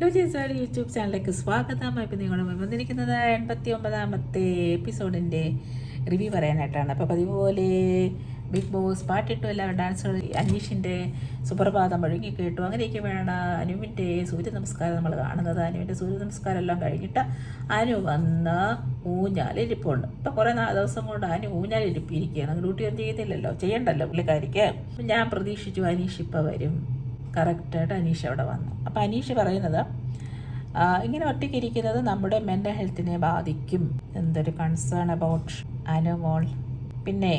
രുചിസാരി YouTube ചാനലിലേക്ക് സ്വാഗതം. ഇപ്പം നിങ്ങളുമായി വന്നിരിക്കുന്നത് 89ാമത്തെ എപ്പിസോഡിൻ്റെ റിവ്യൂ പറയാനായിട്ടാണ്. അപ്പോൾ പതിപോലെ ബിഗ് ബോസ് പാട്ടിട്ടു എല്ലാവരും ഡാൻസുകൾ അനീഷിൻ്റെ സുപ്രഭാതം മുഴങ്ങി കേട്ടു. അങ്ങനെയൊക്കെ വേണം അനുവിൻ്റെ സൂര്യ നമസ്കാരം നമ്മൾ കാണുന്നത്. അനുവിൻ്റെ സൂര്യ നമസ്കാരം എല്ലാം കഴിഞ്ഞിട്ട് അനു വന്ന് ഊഞ്ഞാലിരിപ്പുണ്ട്. ഇപ്പം കുറേ ദിവസം കൊണ്ട് അനു ഊഞ്ഞാലിരിപ്പിരിക്കുകയാണ്. ഡ്യൂട്ടി ഒന്നും ചെയ്യുന്നില്ലല്ലോ, ചെയ്യണ്ടല്ലോ പുള്ളിക്കാരിക്ക്. ഞാൻ പ്രതീക്ഷിച്ചു അനീഷ് ഇപ്പോൾ വരും. കറക്റ്റായിട്ട് അനീഷ് അവിടെ വന്നു. അപ്പോൾ അനീഷ് പറയുന്നത് ഇങ്ങനെ ഒറ്റയ്ക്ക് ഇരിക്കുന്നത് നമ്മുടെ മെൻ്റൽ ഹെൽത്തിനെ ബാധിക്കും. എന്തൊരു കൺസേൺ അബൌട്ട് അനുമോൾ, പിന്നെ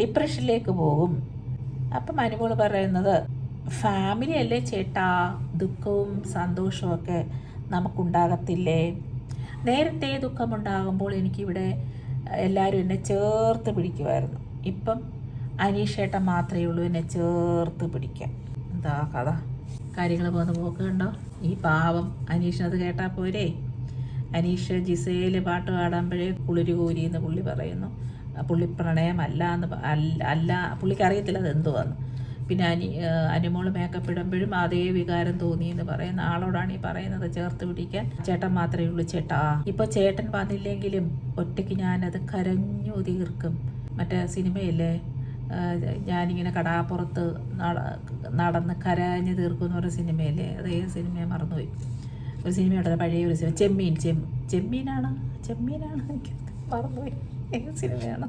ഡിപ്രഷനിലേക്ക് പോകും. അപ്പം അനുമോൾ പറയുന്നത് ഫാമിലി അല്ലേ ചേട്ടാ, ദുഃഖവും സന്തോഷവും ഒക്കെ നമുക്കുണ്ടാകത്തില്ലേ? നേരത്തെ ദുഃഖമുണ്ടാകുമ്പോൾ എനിക്കിവിടെ എല്ലാവരും എന്നെ ചേർത്ത് പിടിക്കുമായിരുന്നു. ഇപ്പം അനീഷേട്ടൻ മാത്രമേ ഉള്ളൂ എന്നെ ചേർത്ത് പിടിക്കാൻ. എന്താ കഥ, കാര്യങ്ങൾ പോകുന്ന പോക്ക് കണ്ടോ? ഈ പാവം അനീഷിനത് കേട്ടാൽ പോരെ. അനീഷ് ജിസയിൽ പാട്ട് പാടുമ്പോഴേ കുളിര് കോരിയെന്ന് പുള്ളി പറയുന്നു. പുള്ളി പ്രണയമല്ല എന്ന് അല്ല, പുള്ളിക്ക് അറിയത്തില്ല അത് എന്തുവാന്ന്. പിന്നെ അനുമോള് മേക്കപ്പ് ഇടുമ്പോഴും അതേ വികാരം തോന്നിയെന്ന് പറയുന്ന ആളോടാണ് ഈ പറയുന്നത് ചേർത്ത് പിടിക്കാൻ. ചേട്ടൻ മാത്രമേ ഉള്ളൂ ചേട്ടാ. ഇപ്പോൾ ചേട്ടൻ വന്നില്ലെങ്കിലും ഒറ്റയ്ക്ക് ഞാനത് കരഞ്ഞു തീർക്കും. മറ്റേ സിനിമയില്ലേ, ഞാനിങ്ങനെ കടാപ്പുറത്ത് നടന്ന് കരഞ്ഞ് തീർക്കും എന്ന് പറഞ്ഞ സിനിമയല്ലേ, അതേ സിനിമയെ മറന്നുപോയി. ഒരു സിനിമയുണ്ടല്ലോ, പഴയ ഒരു സിനിമ, ചെമ്മീനാണ് എനിക്ക് മറന്നുപോയി. ഏത് സിനിമയാണ്?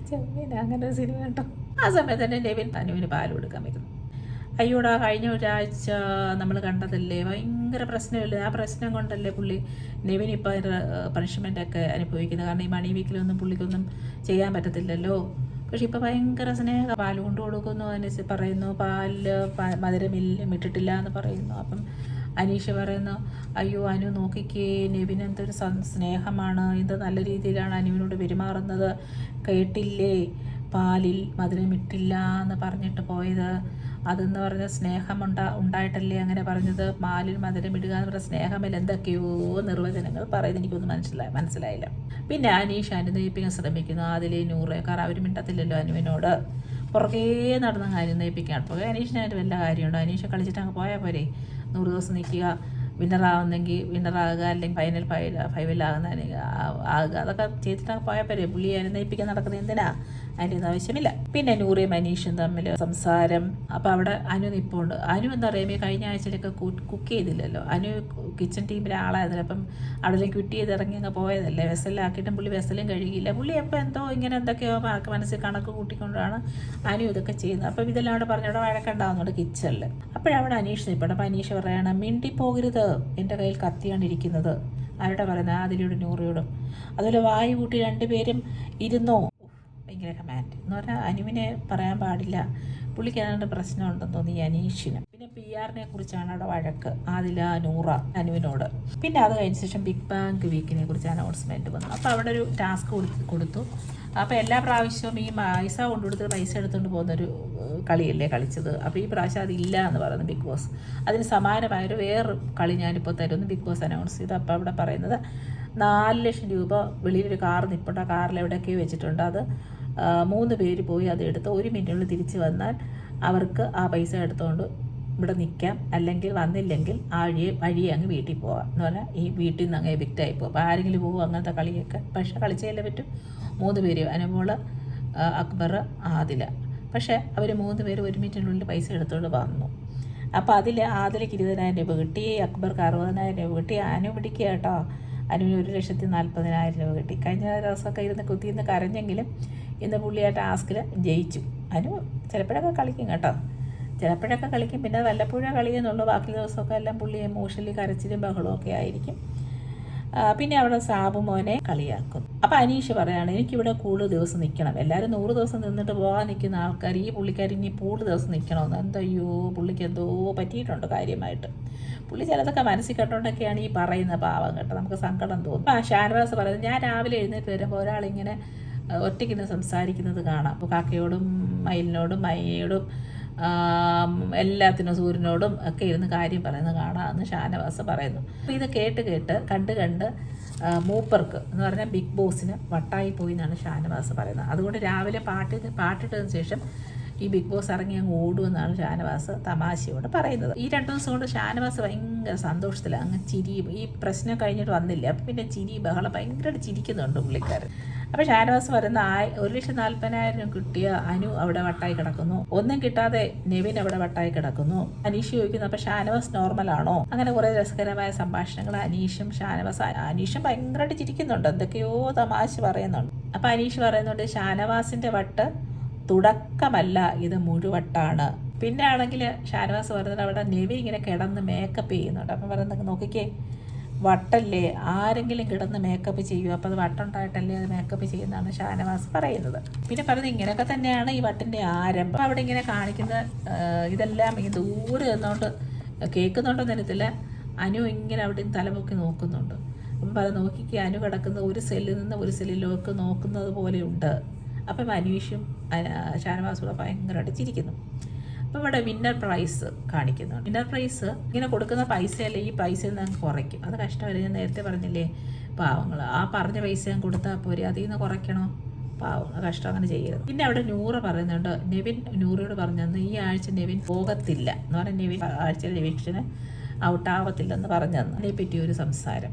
ചെമ്മീൻ, അങ്ങനെ ഒരു സിനിമ ഉണ്ടോ? ആ സമയത്ത് തന്നെ നെവിൻ അനുവിന് പാൽ കൊടുക്കാൻ വരുന്നു. അയ്യോടാ, കഴിഞ്ഞ ഒരാഴ്ച നമ്മൾ കണ്ടതല്ലേ, ഭയങ്കര പ്രശ്നമില്ലേ, ആ പ്രശ്നം കൊണ്ടല്ലേ പുള്ളി നെവിൻ ഇപ്പോൾ അതിൻ്റെ പണിഷ്മെൻ്റൊക്കെ അനുഭവിക്കുന്നത്. കാരണം ഈ മണി വീക്കിലൊന്നും പുള്ളിക്കൊന്നും ചെയ്യാൻ പറ്റത്തില്ലല്ലോ. പക്ഷെ ഇപ്പോൾ ഭയങ്കര സ്നേഹം, പാൽ കൊണ്ട് കൊടുക്കുന്നു. അതിന് പറയുന്നു പാലിൽ മധുരമിട്ടിട്ടില്ല എന്ന് പറയുന്നു. അപ്പം അനീഷ് പറയുന്നു, അയ്യോ അനു നോക്കിക്കേ, നെവിൻ എന്തൊരു സ്നേഹമാണ്, ഇത് നല്ല രീതിയിലാണ് അനുവിനോട് പെരുമാറുന്നത്, കേട്ടില്ലേ, പാലിൽ മധുരമിട്ടില്ല എന്ന് പറഞ്ഞിട്ട് പോയത്. അതെന്ന് പറഞ്ഞ സ്നേഹം ഉണ്ടായിട്ടല്ലേ അങ്ങനെ പറഞ്ഞത്. പാലിൽ മധുരമിടുക എന്ന് പറഞ്ഞ സ്നേഹമില്ല, എന്തൊക്കെയോ നിർവചനങ്ങൾ പറയുന്നത് എനിക്കൊന്നും മനസ്സിലായില്ല. പിന്നെ അനീഷ് അനുനയിപ്പിക്കാൻ ശ്രമിക്കുന്നു അതിലെ നൂറ്, കാരണം അവർ മിണ്ടത്തില്ലല്ലോ അനുവിനോട്. പുറകേ നടന്ന് അനുനയിപ്പിക്കുകയാണ്. പുറകെ അനീഷിനായിട്ട് വല്ല കാര്യമുണ്ടോ? അനീഷ് കളിച്ചിട്ട് അങ്ങ് പോയാൽ പോരെ. 100 ദിവസം നിൽക്കുക, വിന്നറാവുന്നെങ്കിൽ വിന്നറാകുക, അല്ലെങ്കിൽ ഫൈനലാകുന്ന ആകുക, അതൊക്കെ ചെയ്തിട്ടങ്ങ് പോയാൽ പോരെ. പുള്ളിയെ അനുനയിപ്പിക്കാൻ നടക്കുന്നത് എന്തിനാ? അതിൻ്റെ ഒന്നും ആവശ്യമില്ല. പിന്നെ നൂറയും മനീഷും തമ്മിൽ സംസാരം. അപ്പോൾ അവിടെ അനു നിൽപ്പുണ്ട്. അനു എന്താ പറയുമ്പോൾ കഴിഞ്ഞ ആഴ്ചയിലൊക്കെ കുക്ക് ചെയ്തില്ലല്ലോ. അനു കിച്ചൺ ടീമിലെ ആളായിരുന്നില്ല. അപ്പം അവിടെ ക്വിറ്റ് ചെയ്ത് ഇറങ്ങി അങ്ങ് പോയതല്ലേ. വെസലാക്കിയിട്ടും പുള്ളി വെസലും കഴുകിയില്ല. പുള്ളി അപ്പോൾ എന്തോ ഇങ്ങനെ എന്തൊക്കെയോ മനസ്സിൽ കണക്ക് കൂട്ടിക്കൊണ്ടാണ് അനു ഇതൊക്കെ ചെയ്യുന്നത്. അപ്പം ഇതെല്ലാം അവിടെ പറഞ്ഞവിടെ വഴക്കുണ്ടാകുന്നുണ്ട് കിച്ചണിൽ. അപ്പോഴവിടെ അനീഷ് നിൽപ്പുണ്ട്. അപ്പോൾ അനീഷ് പറയണം, മിണ്ടിപ്പോകരുത്, എൻ്റെ കയ്യിൽ കത്തിയാണ് ഇരിക്കുന്നത്. ആരുടെ പറയുന്നത്? അതിലൂടെ നൂറിയോടും. അതുപോലെ വായു കൂട്ടി രണ്ടുപേരും ഇരുന്നോ. ഭയങ്കര കമാൻഡ് എന്ന് പറഞ്ഞാൽ അനുവിനെ പറയാൻ പാടില്ല. പുള്ളിക്ക് ഏതാണ്ട് പ്രശ്നമുണ്ടെന്ന് തോന്നി അനീഷിന്. പിന്നെ PR-നെ കുറിച്ചാണ് അവിടെ വഴക്ക്, അതില നൂറ അനുവിനോട്. പിന്നെ അത് കഴിഞ്ഞ ശേഷം ബിഗ് ബാങ്ക് വീക്കിനെ കുറിച്ച് അനൗൺസ്മെൻറ്റ് വന്നു. അപ്പോൾ അവിടെ ഒരു ടാസ്ക് കൊടുത്തു. അപ്പോൾ എല്ലാ പ്രാവശ്യവും ഈ പൈസ കൊണ്ടുകൊടുത്ത് പൈസ എടുത്തുകൊണ്ട് പോകുന്നൊരു കളിയല്ലേ കളിച്ചത്. അപ്പോൾ ഈ പ്രാവശ്യം അതില്ല എന്ന് പറയുന്നു ബിഗ് ബോസ്. അതിന് സമാനമായൊരു വേറൊരു കളി ഞാനിപ്പോൾ തരുമെന്ന് ബിഗ് ബോസ് അനൗൺസ് ചെയ്തു. അപ്പോൾ അവിടെ പറയുന്നത് 4 ലക്ഷം രൂപ വെളിയിലൊരു കാർ നിൽപ്പുണ്ട്. ആ കാറിൽ എവിടെയൊക്കെ വെച്ചിട്ടുണ്ട്. അത് 3 പേര് പോയി അതെടുത്ത് 1 മിനിറ്റിനുള്ളിൽ തിരിച്ച് വന്നാൽ അവർക്ക് ആ പൈസ എടുത്തുകൊണ്ട് ഇവിടെ നിൽക്കാം. അല്ലെങ്കിൽ വന്നില്ലെങ്കിൽ വഴിയെ അങ്ങ് വീട്ടിൽ പോകാം എന്ന് പറഞ്ഞാൽ ഈ വീട്ടിൽ നിന്ന് അങ്ങ് എവിക്റ്റായി പോകും. അപ്പോൾ ആരെങ്കിലും പോകും അങ്ങനത്തെ കളിയൊക്കെ. പക്ഷേ കളിച്ചല്ലേ പറ്റും. 3 പേര്, അനുമോള്, അക്ബർ, ആദില. പക്ഷേ അവർ 3 പേര് 1 മിനിറ്റിനുള്ളിൽ പൈസ എടുത്തുകൊണ്ട് വന്നു. അപ്പോൾ അതിൽ ആദിലയ്ക്ക് 20,000 രൂപ കിട്ടി, അക്ബർക്ക് 60,000 രൂപ കിട്ടി. അനു പിടിക്കുക കേട്ടോ, അനുവിന് 1,40,000 രൂപ കിട്ടി. കഴിഞ്ഞ ദിവസമൊക്കെ ഇരുന്ന് കുത്തിയിരുന്ന് കരഞ്ഞെങ്കിലും ഇന്ന് പുള്ളി ആ ടാസ്കിൽ ജയിച്ചു. അനു ചിലപ്പോഴൊക്കെ കളിക്കും കേട്ടോ, ചിലപ്പോഴൊക്കെ കളിക്കും. പിന്നെ വല്ലപ്പോഴേ കളിയെന്നുള്ളൂ. ബാക്കി ദിവസമൊക്കെ എല്ലാം പുള്ളി എമോഷണലി കരച്ചിലും ബഹളവും ഒക്കെ ആയിരിക്കും. പിന്നെ അവിടെ സാബു മോനെ കളിയാക്കും. അപ്പോൾ അനീഷ് പറയാണ്, എനിക്കിവിടെ കൂടുതൽ ദിവസം നിൽക്കണം. എല്ലാവരും 100 ദിവസം നിന്നിട്ട് പോകാൻ നിൽക്കുന്ന ആൾക്കാർ, ഈ പുള്ളിക്കാർ ഇനി കൂടുതൽ ദിവസം നിൽക്കണമെന്ന്. എന്തയ്യോ, പുള്ളിക്ക് എന്തോ പറ്റിയിട്ടുണ്ട് കാര്യമായിട്ട്. പുള്ളി ചിലതൊക്കെ മനസ്സിൽ കണ്ടുകൊണ്ടൊക്കെയാണ് ഈ പറയുന്ന പാവം കേട്ടോ, നമുക്ക് സങ്കടം തോന്നും. ആ ഷാനവാസ് പറയുന്നത്, ഞാൻ രാവിലെ എഴുന്നേറ്റ് വരുമ്പോൾ ഒരാളിങ്ങനെ ഒറ്റയ്ക്കിന്ന് സംസാരിക്കുന്നത് കാണാം. അപ്പോൾ കാക്കയോടും മയിലിനോടും മൈനയോടും എല്ലാത്തിനും സൂര്യനോടും ഒക്കെ ഇരുന്ന് കാര്യം പറയുന്നത് കാണാമെന്ന് ഷാനവാസ് പറയുന്നു. അപ്പോൾ ഇത് കേട്ട് കണ്ട് മൂപ്പർക്ക് എന്ന് പറഞ്ഞാൽ ബിഗ് ബോസിന് വട്ടായി പോയി എന്നാണ് ഷാനവാസ് പറയുന്നത്. അതുകൊണ്ട് രാവിലെ പാട്ടിട്ടതിന് ശേഷം ഈ ബിഗ് ബോസ് ഇറങ്ങി അങ്ങ് ഓടുമെന്നാണ് ഷാനവാസ് തമാശയോട് പറയുന്നത്. ഈ 2 ദിവസം കൊണ്ട് ഷാനവാസ് ഭയങ്കര സന്തോഷത്തിലാണ്, അങ്ങ് ചിരി. ഈ പ്രശ്നം കഴിഞ്ഞിട്ട് വന്നില്ല, അപ്പം പിന്നെ ചിരി ബഹളം ഭയങ്കരമായിട്ട് ചിരിക്കുന്നുണ്ട് പുള്ളിക്കാരൻ. അപ്പോൾ ഷാനവാസ് പറയുന്ന 1,40,000 കിട്ടിയ അനു അവിടെ വട്ടായി കിടക്കുന്നു, ഒന്നും കിട്ടാതെ നെവിൻ അവിടെ വട്ടായി കിടക്കുന്നു. അനീഷ് ചോദിക്കുന്നു അപ്പോൾ ഷാനവാസ് നോർമലാണോ? അങ്ങനെ കുറേ രസകരമായ സംഭാഷണങ്ങൾ അനീഷും അനീഷും ഭയങ്കരമായിട്ട് ചിരിക്കുന്നുണ്ട്, എന്തൊക്കെയോ തമാശ പറയുന്നുണ്ട്. അപ്പോൾ അനീഷ് പറയുന്നുണ്ട് ഷാനവാസിൻ്റെ വട്ട് തുടക്കമല്ല, ഇത് മുഴുവട്ടാണ്. പിന്നെ ആണെങ്കിൽ ഷാനവാസ് പറയുന്നത് അവിടെ നെവിൻ ഇങ്ങനെ കിടന്ന് മേക്കപ്പ് ചെയ്യുന്നുണ്ട്. അപ്പം പറയുന്നത് നോക്കിക്കേ, വട്ടല്ലേ, ആരെങ്കിലും കിടന്ന് മേക്കപ്പ് ചെയ്യുമോ? അപ്പോൾ അത് വട്ടുണ്ടായിട്ടല്ലേ അത് മേക്കപ്പ് ചെയ്യുന്നതാണ് ഷാനവാസ് പറയുന്നത്. പിന്നെ പറയുന്നത് ഇങ്ങനെയൊക്കെ തന്നെയാണ് ഈ വട്ടിൻ്റെ ആരംഭം. അവിടെ ഇങ്ങനെ കാണിക്കുന്ന ഇതെല്ലാം ഈ ദൂരെ നിന്നുകൊണ്ട് കേൾക്കുന്നുണ്ടെന്ന് അറിയത്തില്ല. അനു ഇങ്ങനെ അവിടെ തലപൊക്കി നോക്കുന്നുണ്ട്. അപ്പം അത് നോക്കിക്ക് അനു കിടക്കുന്ന ഒരു സെല്ലിൽ നിന്ന് ഒരു സെല്ലിലേക്ക് നോക്കുന്നത് പോലെയുണ്ട്. അപ്പം അനീഷും ഷാനവാസും ഭയങ്കരമായിട്ട് ചിരിക്കുന്നു. അപ്പോൾ ഇവിടെ വിന്നർ പ്രൈസ് കാണിക്കുന്നുണ്ട്. വിന്നർ പ്രൈസ് ഇങ്ങനെ കൊടുക്കുന്ന പൈസയല്ലേ, ഈ പൈസയിൽ നിന്ന് കുറയ്ക്കും. അത് കഷ്ടമല്ല, ഞാൻ നേരത്തെ പറഞ്ഞില്ലേ പാവങ്ങൾ. ആ പറഞ്ഞ പൈസ ഞാൻ കൊടുത്താൽ പോരെ, അതിൽ നിന്ന് കുറയ്ക്കണോ? പാവങ്ങൾ കഷ്ടം, അങ്ങനെ ചെയ്യരുത്. പിന്നെ അവിടെ നൂറ് പറയുന്നുണ്ട്, നെവിൻ നൂറയോട് പറഞ്ഞെന്ന് ഈ ആഴ്ച നെവിൻ പോകത്തില്ല എന്ന് പറഞ്ഞാൽ നെവിൻ ആഴ്ചയിൽ എവിക്ഷന് ഔട്ടാവത്തില്ലെന്ന് പറഞ്ഞെന്ന് അതിനെപ്പറ്റി ഒരു സംസാരം.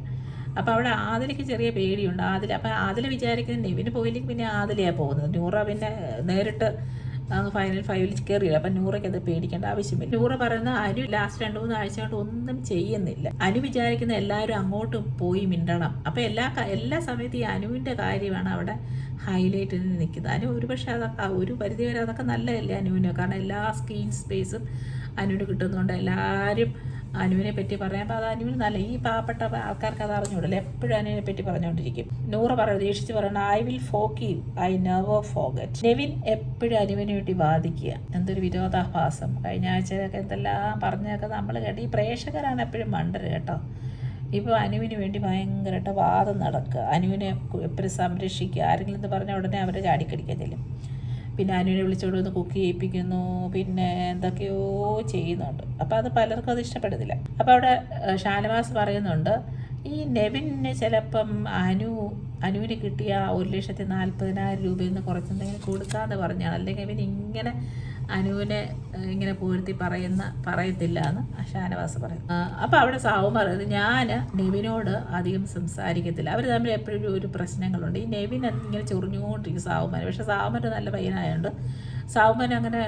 അപ്പോൾ അവിടെ ആദിലയ്ക്ക് ചെറിയ പേടിയുണ്ട്. അപ്പോൾ ആദില വിചാരിക്കുന്നത് നെവിന് പോയില്ലെങ്കിൽ പിന്നെ ആദിലയാണ് പോകുന്നത്. നൂറ പിന്നെ നേരിട്ട് ഫൈനൽ 5 കയറിയില്ല. അപ്പം നൂറയ്ക്ക് അത് പേടിക്കേണ്ട ആവശ്യമില്ല. നൂറ പറയുന്ന അനു ലാസ്റ്റ് 2-3 ആഴ്ച കൊണ്ട് ഒന്നും ചെയ്യുന്നില്ല. അനു വിചാരിക്കുന്ന എല്ലാവരും അങ്ങോട്ട് പോയി മിണ്ടണം. അപ്പം എല്ലാ സമയത്തും ഈ അനുവിൻ്റെ കാര്യമാണ് അവിടെ ഹൈലൈറ്റിൽ നിൽക്കുന്നത്. അനു ഒരുപക്ഷെ അതൊക്കെ ഒരു പരിധിവരെ അതൊക്കെ നല്ലതല്ലേ അനുവിന്, കാരണം എല്ലാ സ്ക്രീൻ സ്പേസും അനുവിന് കിട്ടുന്നുണ്ട്. എല്ലാവരും അനുവിനെ പറ്റി പറയുമ്പോൾ അത് അനുവിന് നല്ല, ഈ പാവപ്പെട്ട ആൾക്കാർക്ക് അത് അറിഞ്ഞൂടല്ലോ, എപ്പോഴും അനുവിനെ പറ്റി പറഞ്ഞുകൊണ്ടിരിക്കും. നൂറ് ദേഷിച്ച് പറയണം, I will forgive, I never forget. Nevin എപ്പോഴും അനുവിന് വേണ്ടി വാദിക്കുക, എന്തൊരു വിരോധാഭാസം. കഴിഞ്ഞ ആഴ്ചയിലൊക്കെ എന്തെല്ലാം പറഞ്ഞൊക്കെ നമ്മൾ കേട്ട്. ഈ പ്രേക്ഷകരാണ് എപ്പോഴും മണ്ടര് കേട്ടോ. ഇപ്പോൾ അനുവിന് വേണ്ടി ഭയങ്കരമായിട്ട് വാദം നടക്കുക, അനുവിനെ എപ്പോഴും സംരക്ഷിക്കുക. ആരെങ്കിലും എന്ന് പറഞ്ഞാൽ ഉടനെ അവരെ ചാടിക്കടിക്കാൻ ചെല്ലും. പിന്നെ അനുവിനെ വിളിച്ചോണ്ട് വന്ന് കുക്ക് ചെയ്യിപ്പിക്കുന്നു, പിന്നെ എന്തൊക്കെയോ ചെയ്യുന്നുണ്ട്. അപ്പോൾ അത് പലർക്കും അത് ഇഷ്ടപ്പെടുന്നില്ല. അപ്പോൾ അവിടെ ഷാനവാസ് പറയുന്നുണ്ട്, ഈ നെവിന് ചിലപ്പം അനുവിന് കിട്ടിയ 1,40,000 രൂപയിൽ നിന്ന് കുറച്ചെന്തെങ്കിലും കൊടുക്കാമെന്ന് പറഞ്ഞാണ്, അല്ലെങ്കിൽ അവൻ ഇങ്ങനെ അനുവിനെ ഇങ്ങനെ പൂഴ്ത്തി പറയത്തില്ല എന്ന് ഷാനവാസ് പറയും. അപ്പോൾ അവിടെ സാവു പറയുന്നത്, ഞാൻ നെവിനോട് അധികം സംസാരിക്കത്തില്ല, അവർ തമ്മിൽ എപ്പോഴും ഒരു പ്രശ്നങ്ങളുണ്ട്. ഈ നെവിൻ ഇങ്ങനെ ചൊറിഞ്ഞുകൊണ്ടിരിക്കും സാവുമാൻ. പക്ഷേ സാവുമാൻ നല്ല പയ്യനായതുകൊണ്ട് സാവുമാൻ അങ്ങനെ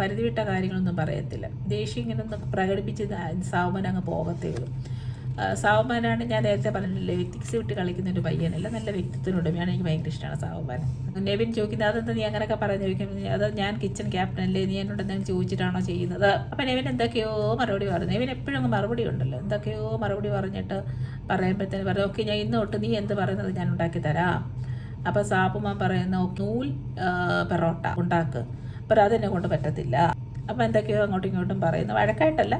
പരിധി വിട്ട കാര്യങ്ങളൊന്നും പറയത്തില്ല. ദേഷ്യം ഇങ്ങനെ ഒന്ന് പ്രകടിപ്പിച്ച് സാവുമാൻ അങ്ങ് പോകത്തേ ഉള്ളൂ. സാവുമാനാണ് ഞാൻ നേരത്തെ പറഞ്ഞില്ലേ, എത്തിക്സ് വിട്ട് കളിക്കുന്ന ഒരു പയ്യനല്ല, നല്ല വ്യക്തിത്വനുടമയാണ്. എനിക്ക് ഭയങ്കര ഇഷ്ടമാണ് സാവുമാൻ. നെവിൻ ചോദിക്കുന്നത്, അതെന്താ നീ അങ്ങനെയൊക്കെ പറയുന്നത് ചോദിക്കുന്നത്, അത് ഞാൻ കിച്ചൺ ക്യാപ്റ്റനല്ലേ, നീ എന്നോട് എന്തെങ്കിലും ചോദിച്ചിട്ടാണോ ചെയ്യുന്നത്? അപ്പം നെവിൻ എന്തൊക്കെയോ മറുപടി പറഞ്ഞു. നെവിൻ എപ്പോഴും അങ്ങ് മറുപടി ഉണ്ടല്ലോ, എന്തൊക്കെയോ മറുപടി പറഞ്ഞിട്ട് പറയുമ്പോഴത്തേന് പറയും, ഓക്കെ ഞാൻ ഇന്ന് തൊട്ട് നീ എന്ത് പറയുന്നത് ഞാൻ ഉണ്ടാക്കി തരാം. അപ്പോൾ സാപ്പുമാൻ പറയുന്ന നൂൽ പെറോട്ട ഉണ്ടാക്ക്, അപ്പോൾ അതെന്നെ കൊണ്ട് പറ്റത്തില്ല. അപ്പോൾ എന്തൊക്കെയോ അങ്ങോട്ടും ഇങ്ങോട്ടും പറയുന്നു, വഴക്കായിട്ടല്ല,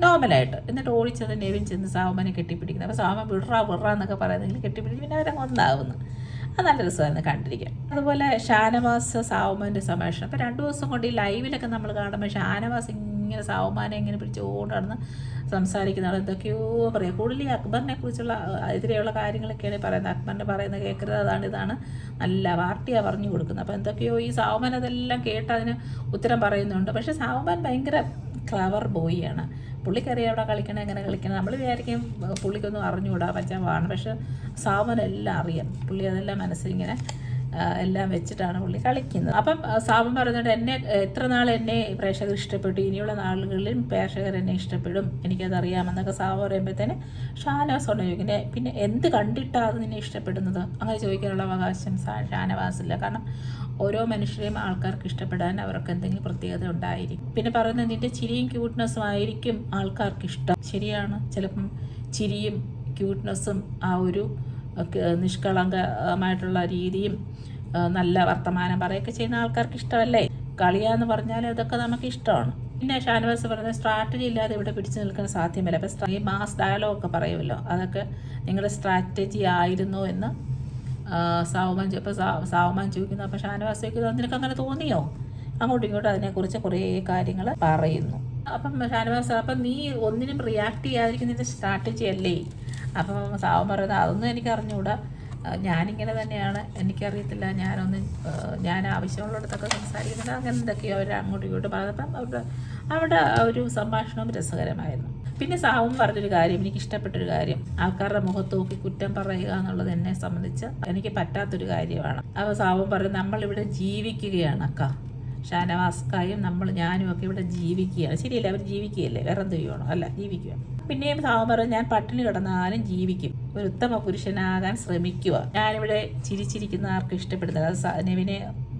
നോർമലായിട്ട്. എന്നിട്ട് ഓടിച്ചത് നെവിൻ ചെന്ന് സാവുമാനെ കെട്ടിപ്പിടിക്കുന്നത്. അപ്പോൾ സാവുമാൻ വിറ എന്നൊക്കെ പറയുന്നെങ്കിൽ കെട്ടിപ്പിടിച്ച് പിന്നെ അവരങ്ങ് ഒന്നാവുന്നു. അത് നല്ല രസമായിരുന്നു കണ്ടിരിക്കാൻ. അതുപോലെ ഷാനവാസ് സാവുമാൻ്റെ സംഭാഷണം. അപ്പോൾ 2 ദിവസം കൊണ്ട് ഈ ലൈവിലൊക്കെ നമ്മൾ കാണുമ്പോൾ ഷാനവാസ് ഇങ്ങനെ സാവുമാനെ ഇങ്ങനെ പിടിച്ചുകൊണ്ട് നടന്ന് സംസാരിക്കുന്ന ആൾ എന്തൊക്കെയോ പറയുക. കൂടുതൽ ഈ അക്ബറിനെ കുറിച്ചുള്ള എതിരെയുള്ള കാര്യങ്ങളൊക്കെയാണ് പറയുന്നത്. അക്ബറിൻ്റെ പറയുന്നത് കേൾക്കരുത്, ഇതാണ് നല്ല പാർട്ടിയാണ് പറഞ്ഞു കൊടുക്കുന്നത്. അപ്പോൾ എന്തൊക്കെയോ ഈ സാവുമാൻ അതെല്ലാം കേട്ട് അതിന് ഉത്തരം പറയുന്നുണ്ട്. പക്ഷേ സാവുമാൻ ഭയങ്കര ക്ലവർ ബോയിയാണ്. പുള്ളിക്കറിയാം അവിടെ കളിക്കണം, എങ്ങനെ കളിക്കണം. നമ്മൾ വിചാരിക്കും പുള്ളിക്കൊന്നും അറിഞ്ഞുകൂടാ, പച്ചാണ്. പക്ഷെ സാവുമാൻ എല്ലാം അറിയാം. പുള്ളി അതെല്ലാം മനസ്സിലിങ്ങനെ എല്ലാം വെച്ചിട്ടാണ് പുള്ളി കളിക്കുന്നത്. അപ്പം സാവുമാൻ പറയുന്നുണ്ട്, എത്ര നാൾ എന്നെ പ്രേക്ഷകർ ഇഷ്ടപ്പെട്ടു, ഇനിയുള്ള നാളുകളിലും പ്രേക്ഷകർ എന്നെ ഇഷ്ടപ്പെടും, എനിക്കതറിയാമെന്നൊക്കെ സാവുമാൻ പറയുമ്പോഴത്തേന് ഷാനവാസ് കൊണ്ട് ചോദിക്കുന്നത്, പിന്നെ എന്ത് കണ്ടിട്ടാണ് അത് നിന്നെ ഇഷ്ടപ്പെടുന്നത്? അങ്ങനെ ചോദിക്കാനുള്ള അവകാശം ഷാനവാസില്ല. കാരണം ഓരോ മനുഷ്യരെയും ആൾക്കാർക്ക് ഇഷ്ടപ്പെടാൻ അവർക്ക് എന്തെങ്കിലും പ്രത്യേകത ഉണ്ടായിരിക്കും. പിന്നെ പറയുന്നത്, നിൻ്റെ ചിരിയും ക്യൂട്ട്നെസ്സും ആയിരിക്കും ആൾക്കാർക്ക് ഇഷ്ടം. ശരിയാണ്, ചിലപ്പം ചിരിയും ക്യൂട്ട്നെസ്സും ആ ഒരു നിഷ്കളങ്കമായിട്ടുള്ള രീതിയും നല്ല വർത്തമാനം പറയുകയൊക്കെ ചെയ്യുന്ന ആൾക്കാർക്ക് ഇഷ്ടമല്ലേ. കളിയാന്ന് പറഞ്ഞാൽ അതൊക്കെ നമുക്ക് ഇഷ്ടമാണ്. പിന്നെ ഷാനവാസ് പറയുന്നത്, സ്ട്രാറ്റജി ഇല്ലാതെ ഇവിടെ പിടിച്ചു നിൽക്കാൻ സാധ്യമല്ല. അപ്പം ഈ മാസ് ഡയലോഗൊക്കെ പറയുമല്ലോ, അതൊക്കെ നിങ്ങളുടെ സ്ട്രാറ്റജി ആയിരുന്നു എന്ന് സാവുമാൻ. ഇപ്പോൾ സാവുമാൻ ചോദിക്കുന്നു, അപ്പോൾ ഷാനവാസ് ചോദിക്കുന്നത്, നിനക്ക് അങ്ങനെ തോന്നിയോ? അങ്ങോട്ടും ഇങ്ങോട്ടും അതിനെക്കുറിച്ച് കുറേ കാര്യങ്ങൾ പറയുന്നു. അപ്പം ഷാനവാസ്, അപ്പം നീ ഒന്നിനും റിയാക്ട് ചെയ്യാതിരിക്കുന്നതിൻ്റെ സ്ട്രാറ്റജി അല്ലേ? അപ്പം സാവുമാൻ പറയുന്നത്, അതൊന്നും എനിക്ക് അറിഞ്ഞുകൂടാ, ഞാനിങ്ങനെ തന്നെയാണ്, എനിക്കറിയത്തില്ല, ഞാൻ ആവശ്യമുള്ളിടത്തൊക്കെ സംസാരിക്കുന്നില്ല. അങ്ങനെ എന്തൊക്കെയോ അവർ അങ്ങോട്ടും ഇങ്ങോട്ടും പറഞ്ഞപ്പം അവിടെ ഒരു സംഭാഷണവും രസകരമായിരുന്നു. പിന്നെ സാവും പറഞ്ഞൊരു കാര്യം, എനിക്ക് ഇഷ്ടപ്പെട്ടൊരു കാര്യം, ആൾക്കാരുടെ മുഖത്ത് നോക്കി കുറ്റം പറയുക എന്നുള്ളത് എന്നെ സംബന്ധിച്ച് എനിക്ക് പറ്റാത്തൊരു കാര്യമാണ്. അപ്പോൾ സാവും പറഞ്ഞു, നമ്മളിവിടെ ജീവിക്കുകയാണ് അക്ക, ഷാനവാസ്കായും ഞാനും ഒക്കെ ഇവിടെ ജീവിക്കുകയാണ്. ശരിയല്ലേ, അവർ ജീവിക്കുകയല്ലേ, വേറെ എന്ത് ചെയ്യണോ? അല്ല, ജീവിക്കുക. പിന്നെയും സാവും പറഞ്ഞു, ഞാൻ പട്ടിണി കിടന്നാലും ജീവിക്കും, ഒരു ഉത്തമ പുരുഷനാകാൻ ശ്രമിക്കുക. ഞാനിവിടെ ചിരിച്ചിരിക്കുന്ന ആർക്കും ഇഷ്ടപ്പെടുന്നത്. അത് നെവിനെ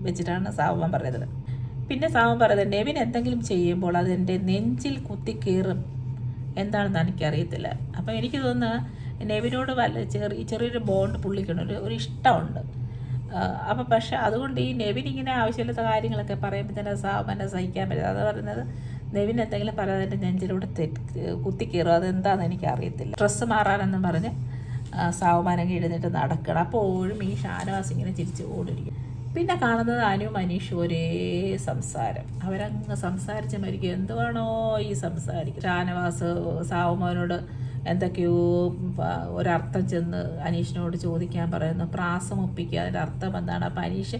വെച്ചിട്ടാണ് സാവൻ പറയുന്നത്. പിന്നെ സാവൻ പറയുന്നത്, നെവിൻ എന്തെങ്കിലും ചെയ്യുമ്പോൾ അത് എൻ്റെ നെഞ്ചിൽ കുത്തിക്കയറും എന്താണെന്ന് എനിക്കറിയത്തില്ല. അപ്പം എനിക്ക് തോന്നുന്നു നെവിനോട് ചെറിയൊരു ബോണ്ട് പുള്ളിക്കുണ്ട്, ഒരു ഇഷ്ടമുണ്ട്. അപ്പം പക്ഷെ അതുകൊണ്ട് ഈ നെവിൻ ഇങ്ങനെ ആവശ്യമില്ലാത്ത കാര്യങ്ങളൊക്കെ പറയുമ്പോൾ തന്നെ സാവനെ സഹിക്കാൻ പറ്റില്ല. അത് പറയുന്നത് നെവിൻ എന്തെങ്കിലും പറയാതെ എൻ്റെ നെഞ്ചിലൂടെ കുത്തിക്കയറും, അതെന്താണെന്ന് എനിക്കറിയത്തില്ല. സ്ട്രെസ്സ് മാറാനെന്നും പറഞ്ഞ് സാവമാനങ്ങി എഴുന്നേറ്റ് നടക്കണം. അപ്പോഴും ഈ ഷാനവാസ് ഇങ്ങനെ ചിരിച്ച് ഓടിരിക്കും. പിന്നെ കാണുന്നത് അനുവും അനീഷും ഒരേ സംസാരം, അവരങ്ങ് സംസാരിച്ച് മരിക്കും. എന്തുവാണോ ഈ സംസാരിക്കും. ഷാനവാസ് സാവുമോനോട് എന്തൊക്കെയോ ഒരർത്ഥം ചെന്ന് അനീഷിനോട് ചോദിക്കാൻ പറയുന്നു, പ്രാസം ഒപ്പിക്കുക, അതിൻ്റെ അർത്ഥം എന്താണ്. അപ്പം അനീഷ്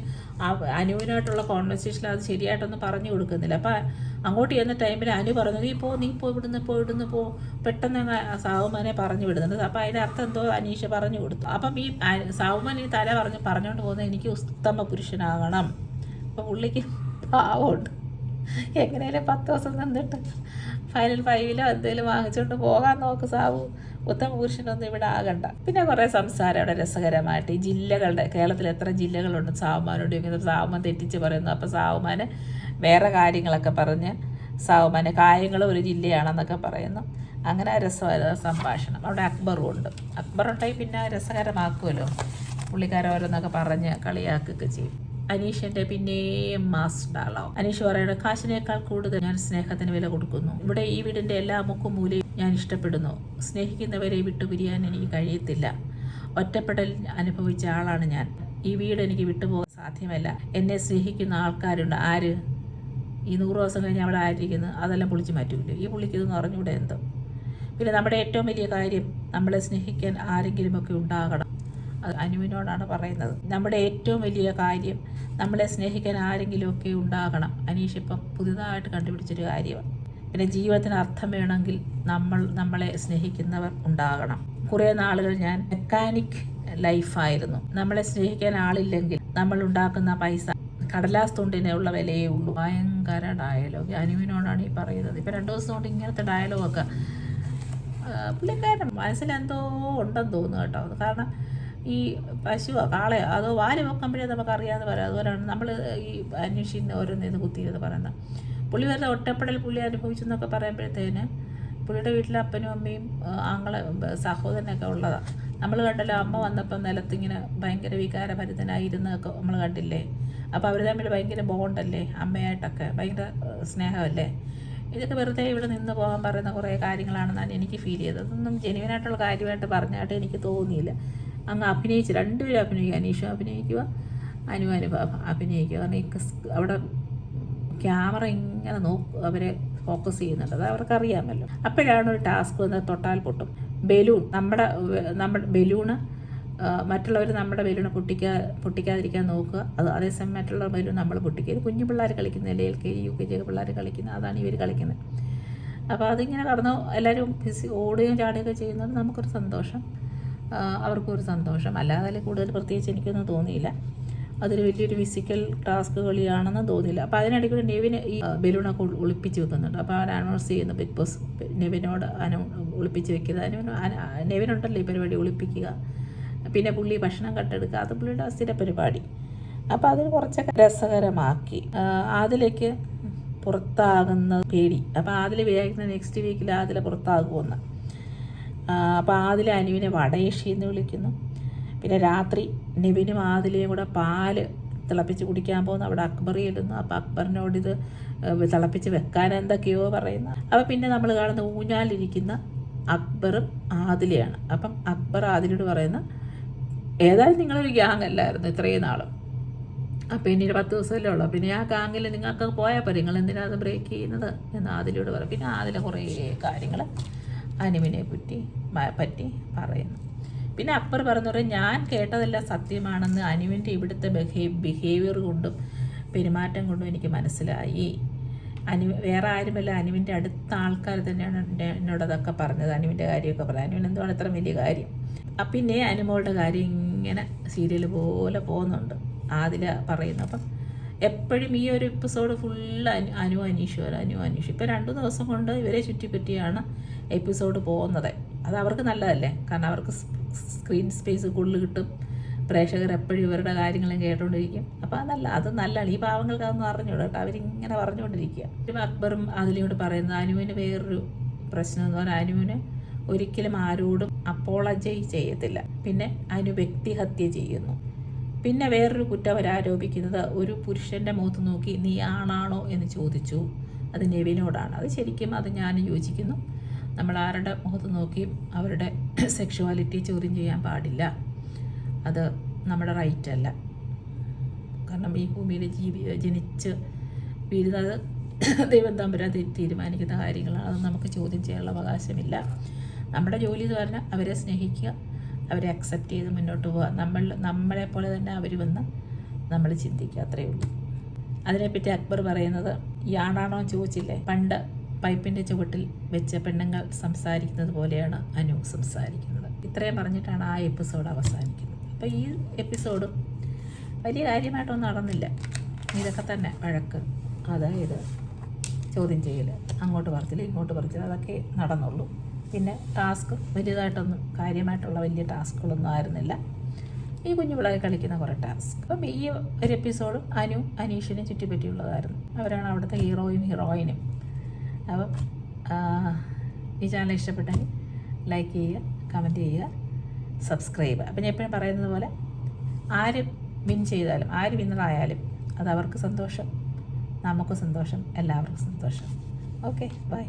അനുവിനായിട്ടുള്ള കോൺവെർസേഷനിൽ അത് ശരിയായിട്ടൊന്നും പറഞ്ഞു കൊടുക്കുന്നില്ല. അപ്പം അങ്ങോട്ട് ചെന്ന ടൈമിൽ അനു പറഞ്ഞു, നീ പോ ഇവിടുന്ന് പോ പെട്ടെന്ന് സാവുമാനെ പറഞ്ഞു വിടുന്നുണ്ട്. അപ്പം അതിൻ്റെ അർത്ഥം എന്തോ അനീഷ് പറഞ്ഞു കൊടുത്തു. അപ്പം ഈ സാവുമാൻ ഈ തല പറഞ്ഞുകൊണ്ട് പോകുന്നത്, എനിക്ക് ഉത്തമ പുരുഷനാകണം. അപ്പം പുള്ളിക്ക് പാവമുണ്ട്, എങ്ങനെയാലും 10 ദിവസം നിന്നിട്ട് ഫൈനൽ 5-ലോ എന്തെങ്കിലും വാങ്ങിച്ചുകൊണ്ട് പോകാൻ നോക്ക് സാവു, ഉത്തമ പുരുഷനൊന്നും ഇവിടെ ആകണ്ട. പിന്നെ കുറേ സംസാരം അവിടെ രസകരമായിട്ട് ഈ ജില്ലകളുടെ, കേരളത്തിൽ എത്ര ജില്ലകളുണ്ട് സാവുമാനോട് ചോദിക്കുന്നത്. സാവുമാൻ തെറ്റിച്ച് പറയുന്നു. അപ്പോൾ സാവുമാന് വേറെ കാര്യങ്ങളൊക്കെ പറഞ്ഞ് സാവുമാന് കായങ്ങളും ഒരു ജില്ലയാണെന്നൊക്കെ പറയുന്നു. അങ്ങനെ രസമായ സംഭാഷണം. അവിടെ അക്ബറും ഉണ്ട്. അക്ബറുണ്ടായി പിന്നെ രസകരമാക്കുമല്ലോ, പുള്ളിക്കാരോരോന്നൊക്കെ പറഞ്ഞ് കളിയാക്കുകയൊക്കെ ചെയ്യും. അനീഷിൻ്റെ പിന്നെയും മാസ് ഡയലോഗ്. അനീഷ് പറയുന്നത്, കാശിനേക്കാൾ കൂടുതൽ ഞാൻ സ്നേഹത്തിന് വില കൊടുക്കുന്നു. ഇവിടെ ഈ വീടിൻ്റെ എല്ലാ മുക്കും മൂലയും ഞാൻ ഇഷ്ടപ്പെടുന്നു. സ്നേഹിക്കുന്നവരെ വിട്ടുപിരിയാൻ എനിക്ക് കഴിയത്തില്ല. ഒറ്റപ്പെടൽ അനുഭവിച്ച ആളാണ് ഞാൻ. ഈ വീട് എനിക്ക് വിട്ടുപോകാൻ സാധ്യമല്ല. എന്നെ സ്നേഹിക്കുന്ന ആൾക്കാരുണ്ട്. ആര്? ഈ 100 ദിവസം കഴിഞ്ഞ് അവിടെ ആയിരിക്കുന്നത്, അതെല്ലാം പൊളിച്ച് മാറ്റൂല്ലേ? ഈ പുള്ളിക്ക് ഇതൊന്നും അറിഞ്ഞൂടെ എന്തോ. പിന്നെ നമ്മുടെ ഏറ്റവും വലിയ കാര്യം, നമ്മളെ സ്നേഹിക്കാൻ ആരെങ്കിലുമൊക്കെ ഉണ്ടാകണം. അത് അനുവിനോടാണ് പറയുന്നത്. നമ്മുടെ ഏറ്റവും വലിയ കാര്യം, നമ്മളെ സ്നേഹിക്കാൻ ആരെങ്കിലുമൊക്കെ ഉണ്ടാകണം. അനീഷ് ഇപ്പം പുതുതായിട്ട് കണ്ടുപിടിച്ചൊരു കാര്യമാണ്. പിന്നെ ജീവിതത്തിന് അർത്ഥം വേണമെങ്കിൽ നമ്മളെ സ്നേഹിക്കുന്നവർ ഉണ്ടാകണം. കുറേ നാളുകൾ ഞാൻ മെക്കാനിക് ലൈഫായിരുന്നു. നമ്മളെ സ്നേഹിക്കാൻ ആളില്ലെങ്കിൽ നമ്മൾ ഉണ്ടാക്കുന്ന പൈസ കടലാസ് തുണ്ടിനുള്ള വിലയേ ഉള്ളൂ. ഭയങ്കര ഡയലോഗ് അനുവിനോടാണ് ഈ പറയുന്നത്. ഇപ്പം 2 ദിവസം കൊണ്ട് ഇങ്ങനത്തെ ഡയലോഗൊക്കെ പുള്ളിക്കാരൻ മനസ്സിലെന്തോ ഉണ്ടെന്ന് തോന്നുന്നു കേട്ടോ. കാരണം ഈ പശുവോ കാളയോ അതോ വാല് വെക്കുമ്പോഴേ നമുക്കറിയാതെ പറയാം. അതുപോലെയാണ് നമ്മൾ ഈ അന്വേഷിക്കുന്ന ഓരോന്നിന്ന് കുത്തിയിരുന്ന് പറയുന്നത്. പുള്ളി വെറുതെ ഒറ്റപ്പെടൽ പുള്ളി അനുഭവിച്ചു എന്നൊക്കെ പറയുമ്പോഴത്തേന് പുള്ളിയുടെ വീട്ടിലെ അപ്പനും അമ്മയും ആങ്ങളെ സഹോദരനൊക്കെ ഉള്ളതാണ്. നമ്മൾ കണ്ടല്ലോ, അമ്മ വന്നപ്പം നിലത്തിങ്ങനെ ഭയങ്കര വികാരഭരിതനായിരുന്നൊക്കെ നമ്മൾ കണ്ടില്ലേ. അപ്പോൾ അവർ തമ്മിൽ ഭയങ്കര ബോണ്ടല്ലേ, അമ്മയായിട്ടൊക്കെ ഭയങ്കര സ്നേഹമല്ലേ. ഇതൊക്കെ വെറുതെ ഇവിടെ നിന്ന് പോകാൻ പറയുന്ന കുറേ കാര്യങ്ങളാണെന്നാണ് എനിക്ക് ഫീൽ ചെയ്തത്. അതൊന്നും ജെനുവിനായിട്ടുള്ള കാര്യമായിട്ട് പറഞ്ഞായിട്ട് എനിക്ക് തോന്നിയില്ല. അങ്ങ് അഭിനയിച്ച്, രണ്ടുപേരും അഭിനയിക്കുക, അനീഷും അഭിനയിക്കുക, അഭിനയിക്കുക. കാരണം ഈ അവിടെ ക്യാമറ ഇങ്ങനെ അവരെ ഫോക്കസ് ചെയ്യുന്നുണ്ട്, അത് അവർക്കറിയാമല്ലോ. അപ്പോഴാണ് ഒരു ടാസ്ക് വന്നത്, തൊട്ടാൽ പൊട്ടും ബലൂൺ. നമ്മുടെ ബലൂണ് മറ്റുള്ളവർ നമ്മുടെ ബലൂണ് പൊട്ടിക്കാതിരിക്കാൻ നോക്കുക. അതേസമയം മറ്റുള്ള ബലൂൺ നമ്മൾ പൊട്ടിക്കുക. ഇത് കുഞ്ഞു പിള്ളേർ കളിക്കുന്ന, LKG UKG പിള്ളേർ കളിക്കുന്ന, അതാണ് ഇവർ കളിക്കുന്നത്. അപ്പോൾ അതിങ്ങനെ കടന്ന് എല്ലാവരും ഓടുകയും ചാടുകയൊക്കെ ചെയ്യുന്നത് നമുക്കൊരു സന്തോഷം, അവർക്കൊരു സന്തോഷം. അല്ലാതെ കൂടുതൽ പ്രത്യേകിച്ച് എനിക്കൊന്നും തോന്നിയില്ല. അതൊരു വലിയൊരു ഫിസിക്കൽ ടാസ്ക് കളിയാണെന്ന് തോന്നിയില്ല. അപ്പോൾ അതിനിടയ്ക്ക് നെവിന് ഈ ബലൂണൊക്കെ ഒളിപ്പിച്ച് വെക്കുന്നുണ്ട്. അപ്പോൾ അവൻ അനൗൺസ് ചെയ്യുന്നു ബിഗ് ബോസ് നെവിനോട് ഒളിപ്പിച്ച് വെക്കുന്നത്. നെവിനുണ്ടല്ലോ ഈ പരിപാടി, ഒളിപ്പിക്കുക. പിന്നെ പുള്ളി ഭക്ഷണം കട്ടെടുക്കുക, അത് പുള്ളിയുടെ സ്ഥിര പരിപാടി. അപ്പോൾ അതിന് കുറച്ചൊക്കെ രസകരമാക്കി. അതിലേക്ക് പുറത്താകുന്ന പേടി. അപ്പോൾ അതിൽ വിചാരിക്കുന്ന നെക്സ്റ്റ് വീക്കിൽ അതിൽ പുറത്താകുമെന്ന്. അപ്പോൾ അതിൽ അനുവിനെ വടയേഷി എന്ന് വിളിക്കുന്നു. പിന്നെ രാത്രി നെവിനും ആദിലയും കൂടെ പാല് തിളപ്പിച്ച് കുടിക്കാൻ പോകുന്നു. അവിടെ അക്ബർ ഇടുന്നു. അപ്പോൾ അക്ബറിനോട് ഇത് തിളപ്പിച്ച് വെക്കാൻ എന്തൊക്കെയോ പറയുന്നു. അപ്പോൾ പിന്നെ നമ്മൾ കാണുന്ന ഊഞ്ഞാലിരിക്കുന്ന അക്ബറും ആദിലയാണ്. അപ്പം അക്ബർ ആദിലയോട് പറയുന്ന, ഏതായാലും നിങ്ങളൊരു ഗ്യാങ് അല്ലായിരുന്നു ഇത്രയും നാളും, അപ്പോൾ ഇനി 10 ദിവസമല്ലേ ഉള്ളൂ, പിന്നെ ആ ഗാങ്ങിൽ നിങ്ങൾക്ക് പോയാൽ പോരെ, നിങ്ങൾ എന്തിനാണ് അത് ബ്രേക്ക് ചെയ്യുന്നത് എന്ന് ആദിലയോട് പറയും. പിന്നെ ആദില കുറേ കാര്യങ്ങൾ അനുവിനെ പറ്റി പറയുന്നു. പിന്നെ അക്ബർ പറഞ്ഞത് ഞാൻ കേട്ടതെല്ലാം സത്യമാണെന്ന് അനുവിൻ്റെ ഇവിടുത്തെ ബിഹേവിയർ കൊണ്ടും പെരുമാറ്റം കൊണ്ടും എനിക്ക് മനസ്സിലായി. വേറെ ആരുമല്ല, അനുവിൻ്റെ അടുത്ത ആൾക്കാർ തന്നെയാണ് എന്നോടതൊക്കെ പറഞ്ഞത്, അനുവിൻ്റെ കാര്യമൊക്കെ പറഞ്ഞത്. അനുവിന് എന്തുകൊണ്ട് അത്ര വലിയ കാര്യം. പിന്നെ അനുമോളുടെ കാര്യം ഇങ്ങനെ സീരിയൽ പോലെ പോകുന്നുണ്ട്, ആദില പറയുന്നു. അപ്പം എപ്പോഴും ഈ ഒരു എപ്പിസോഡ് ഫുള്ള് അനു അനീഷ്. ഇപ്പം 2 ദിവസം കൊണ്ട് ഇവരെ ചുറ്റിപ്പറ്റിയാണ് എപ്പിസോഡ് പോകുന്നത്. അത് അവർക്ക് നല്ലതല്ലേ, കാരണം അവർക്ക് സ്ക്രീൻ സ്പേസ് കൂടുതൽ കിട്ടും, പ്രേക്ഷകർ എപ്പോഴും ഇവരുടെ കാര്യങ്ങളും കേട്ടുകൊണ്ടിരിക്കും. അപ്പോൾ അത് നല്ലതാണ്. ഈ പാവങ്ങൾക്ക് അതൊന്നും അറിഞ്ഞൂടാ കേട്ടോ, അവരിങ്ങനെ പറഞ്ഞുകൊണ്ടിരിക്കുക. അക്ബറും അതിലൂടെ പറയുന്നത് അനുവിന് വേറൊരു പ്രശ്നം എന്ന് പറഞ്ഞാൽ അനുവിന് ഒരിക്കലും ആരോടും അപ്പോളജൈസ് ചെയ്യത്തില്ല. പിന്നെ അനു വ്യക്തിഹത്യ ചെയ്യുന്നു. പിന്നെ വേറൊരു കുറ്റം അവരാരോപിക്കുന്നത് ഒരു പുരുഷൻ്റെ മുഖത്ത് നോക്കി നീ ആണാണോ എന്ന് ചോദിച്ചു. അത് നെവിനോടാണ്. അത് ശരിക്കും അത് ഞാൻ യോജിക്കുന്നു. നമ്മൾ ആരുടെ മുഖത്ത് നോക്കിയും അവരുടെ സെക്ഷുവാലിറ്റി ചോദ്യം ചെയ്യാൻ പാടില്ല. അത് നമ്മുടെ റൈറ്റ് അല്ല. കാരണം ഈ ഭൂമിയിൽ ജനിച്ച് വീഴുന്നത് ദൈവം തമ്പുരാൻ തീരുമാനിക്കുന്ന കാര്യങ്ങളാണ്. അത് നമുക്ക് ചോദ്യം ചെയ്യാനുള്ള അവകാശമില്ല. നമ്മുടെ ജോലി എന്ന് പറഞ്ഞാൽ അവരെ സ്നേഹിക്കുക, അവരെ അക്സെപ്റ്റ് ചെയ്ത് മുന്നോട്ട് പോവുക. നമ്മളെപ്പോലെ തന്നെ അവർ വന്ന് നമ്മൾ ചിന്തിക്കുക, അത്രയേ ഉള്ളൂ. അതിനെപ്പറ്റി അക്ബർ പറയുന്നത്, ഈ ആണാണോ ചോദിച്ചില്ലേ, പണ്ട് പൈപ്പിൻ്റെ ചുവട്ടിൽ വെച്ച പെണ്ണുങ്ങൾ സംസാരിക്കുന്നത് പോലെയാണ് അനു സംസാരിക്കുന്നത്. ഇത്രയും പറഞ്ഞിട്ടാണ് ആ എപ്പിസോഡ് അവസാനിക്കുന്നത്. അപ്പോൾ ഈ എപ്പിസോഡും വലിയ കാര്യമായിട്ടൊന്നും നടന്നില്ല. ഇതൊക്കെ തന്നെ വഴക്ക്, അതായത് ചോദ്യം ചെയ്യൽ, അങ്ങോട്ട് പറച്ചില്ല ഇങ്ങോട്ട് പറച്ചില്ല, അതൊക്കെ നടന്നുള്ളൂ. പിന്നെ ടാസ്ക് വലുതായിട്ടൊന്നും കാര്യമായിട്ടുള്ള വലിയ ടാസ്കുകളൊന്നും ആയിരുന്നില്ല. ഈ കുഞ്ഞു പിള്ളേർ കളിക്കുന്ന കുറേ ടാസ്ക്. അപ്പം ഈ ഒരു എപ്പിസോഡും അനീഷിനെ ചുറ്റിപ്പറ്റിയുള്ളതായിരുന്നു. അവരാണ് അവിടുത്തെ ഹീറോയിനും. അപ്പം ഈ ചാനൽ ഇഷ്ടപ്പെട്ടെങ്കിൽ ലൈക്ക് ചെയ്യുക, കമൻറ്റ് ചെയ്യുക, സബ്സ്ക്രൈബ്. അപ്പം ഞാൻ എപ്പോഴും പറയുന്നത് പോലെ ആര് വിൻ ചെയ്താലും ആര് വിന്നറായാലും അത് അവർക്ക് സന്തോഷം, നമുക്ക് സന്തോഷം, എല്ലാവർക്കും സന്തോഷം. Okay, by.